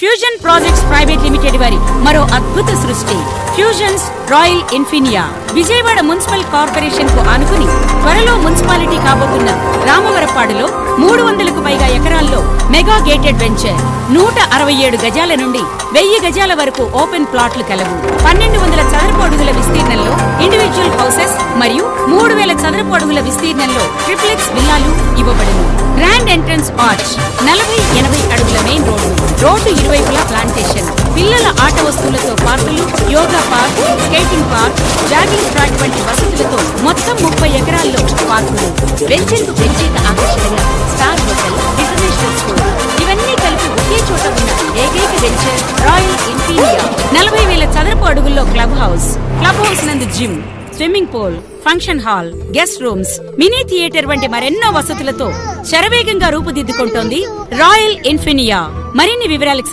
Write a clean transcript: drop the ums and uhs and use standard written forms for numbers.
Fusion projects private limited వారి మరో అద్భుత సృష్టి fusions royal ఇన్ఫినియా. Vijayawada municipal corporation కు ఆనుకుని త్వరలో మున్సిపాలిటీ కాబోతున్న రామవరపాడులో 300కు పైగా ఎకరాల్లో మెగా గేటెడ్ వెంచర్. 167 గజాల నుండి 1000 గజాల వరకు ఓపెన్ ప్లాట్లు కలవు. 1200 చదరపు అడుగుల విస్తీర్ణంలో ఇండివిజువల్ హౌసెస్ మరియు 3000 చదరపు అడుగుల విస్తీర్ణంలో ట్రిప్లెక్స్ విల్లాలు ఇవ్వబడును. గ్రాండ్ ఎంట్రన్స్ ఆర్చ్, 40-80 అడుగుల మెయిన్ రోడ్డు ఇరువైపులా ప్లాంటేషన్, పిల్లల ఆట వస్తువులతో పార్కులు, yoga park, skating park, jogging track వంటి వసతులతో మొత్తం 30 ఎకరాల్లో పార్కులు. వెంచర్ కు ప్రత్యేక ఆకర్షణగా స్టార్ హోటల్, ఇంటర్నేషనల్ స్కూల్ ఇవన్నీ కలిపి ఒకే చోట ఉన్న ఏకైక వెంచర్ రాయల్ ఇన్ఫీనియా. 40,000 చదరపు అడుగుల్లో క్లబ్ హౌస్ నందు gym, swimming pool, function hall, guest rooms, mini theatre వంటి మరెన్నో వసతులతో శరవేగంగా రూపుదిద్దుకుంటోంది రాయల్ ఇన్ఫినియా. మరిన్ని వివరాలకు